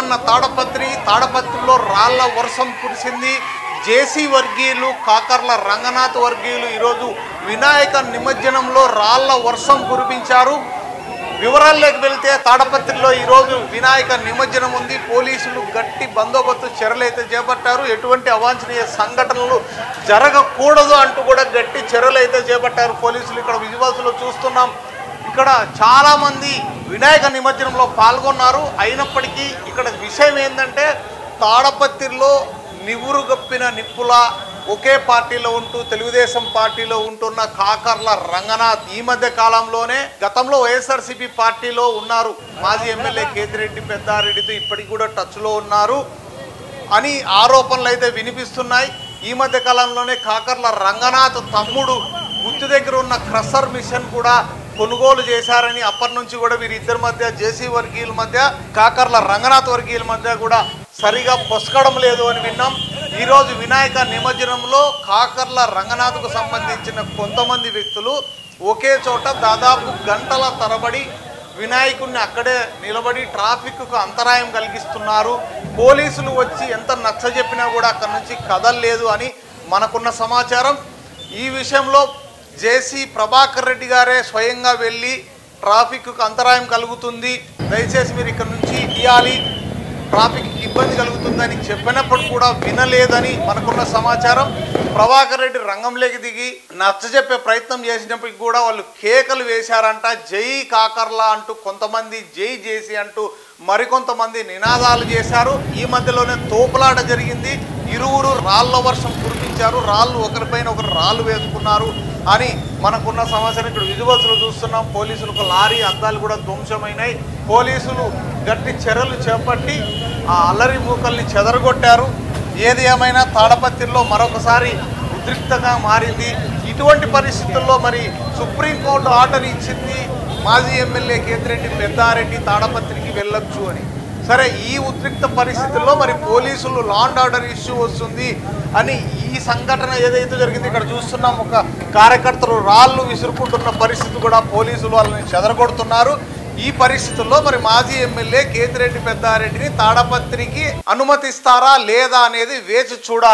ఉన్న తాడపత్రిలో రాళ్ల వర్షం కురిసింది. జేసీ వర్గీయులు, కాకర్ల రంగనాథ్ వర్గీయులు ఈరోజు వినాయక నిమజ్జనంలో రాళ్ల వర్షం కురిపించారు. వివరాల్లోకి వెళ్తే తాడపత్రిలో ఈరోజు వినాయక నిమజ్జనం ఉంది. పోలీసులు గట్టి బందోబస్తు చర్యలైతే చేపట్టారు. ఎటువంటి అవాంఛనీయ సంఘటనలు జరగకూడదు అంటూ కూడా గట్టి చర్యలైతే చేపట్టారు పోలీసులు. ఇక్కడ విజువల్స్లో చూస్తున్నాం. ఇక్కడ చాలామంది వినాయక నిమజ్జనంలో పాల్గొన్నారు. అయినప్పటికీ ఇక్కడ విషయం ఏంటంటే తాడపత్రిలో నివురుగప్పిన నిప్పుల ఒకే పార్టీలో ఉంటూ తెలుగుదేశం పార్టీలో ఉంటున్న కాకర్ల రంగనాథ్ ఈ మధ్య కాలంలోనే గతంలో వైఎస్ఆర్సీపీ పార్టీలో ఉన్నారు. మాజీ ఎమ్మెల్యే కేతిరెడ్డి పెద్దారెడ్డితో ఇప్పటికి కూడా టచ్లో ఉన్నారు అని ఆరోపణలు అయితే వినిపిస్తున్నాయి. ఈ మధ్య కాలంలోనే కాకర్ల రంగనాథ్ తమ్ముడు గుర్తు దగ్గర ఉన్న క్రషర్ మిషన్ కూడా కొనుగోలు చేశారని, అప్పటి నుంచి కూడా వీరిద్దరి మధ్య జేసీ వర్గీయుల మధ్య కాకర్ల రంగనాథ్ వర్గీయుల మధ్య కూడా సరిగా పొసకడం లేదు అని విన్నాం. ఈరోజు వినాయక నిమజ్జనంలో కాకర్ల రంగనాథ్కు సంబంధించిన కొంతమంది వ్యక్తులు ఒకే చోట దాదాపు గంటల తరబడి వినాయకుడిని అక్కడే నిలబడి ట్రాఫిక్కు అంతరాయం కలిగిస్తున్నారు. పోలీసులు వచ్చి ఎంత నచ్చజెప్పినా కూడా అక్కడి నుంచి కదలలేదు అని మనకున్న సమాచారం. ఈ విషయంలో జేసీ ప్రభాకర్ రెడ్డి గారే స్వయంగా వెళ్ళి ట్రాఫిక్కు అంతరాయం కలుగుతుంది, దయచేసి మీరు ఇక్కడ నుంచి తీయాలి, ట్రాఫిక్ ఇబ్బంది కలుగుతుందని చెప్పినప్పుడు కూడా వినలేదని మనకున్న సమాచారం. ప్రభాకర్ రెడ్డి రంగంలోకి దిగి నచ్చజెప్పే ప్రయత్నం చేసినప్పటికి కూడా వాళ్ళు కేకలు వేశారంట. జై కాకర్ల అంటూ కొంతమంది, జై జేసీ అంటూ మరికొంతమంది నినాదాలు చేశారు. ఈ మధ్యలోనే తోపులాట జరిగింది. ఇరువురు రాళ్ల వర్షం కురిపించారు. రాళ్ళు ఒకరిపైన ఒకరు రాళ్ళు వేసుకున్నారు అని మనకున్న సమాచారం. ఇక్కడ విజువల్స్లో చూస్తున్నాం. పోలీసులకు లారీ అద్దాలు కూడా ధ్వంసమైనాయి. పోలీసులు గట్టి చర్యలు చేపట్టి ఆ అల్లరి మూకల్ని చెదరగొట్టారు. ఏది ఏమైనా తాడపత్రిలో మరొకసారి ఉద్రిక్తంగా మారింది. ఇటువంటి పరిస్థితుల్లో మరి సుప్రీంకోర్టు ఆర్డర్ ఇచ్చింది మాజీ ఎమ్మెల్యే కేతిరెడ్డి పెద్దారెడ్డి తాడపత్రికి వెళ్ళొచ్చు అని. సరే, ఈ ఉద్రిక్త పరిస్థితుల్లో మరి పోలీసులు లా అండ్ ఆర్డర్ ఇష్యూ వస్తుంది అని ఈ సంఘటన ఏదైతే జరిగింది ఇక్కడ చూస్తున్నాం. ఒక కార్యకర్తలు రాళ్ళు విసురుకుంటున్న పరిస్థితి కూడా పోలీసులు వాళ్ళని చెదరగొడుతున్నారు. ఈ పరిస్థితుల్లో మరి మాజీ ఎమ్మెల్యే కేతిరెడ్డి పెద్దారెడ్డిని తాడపత్రికి అనుమతిస్తారా లేదా అనేది వేచి చూడాలి.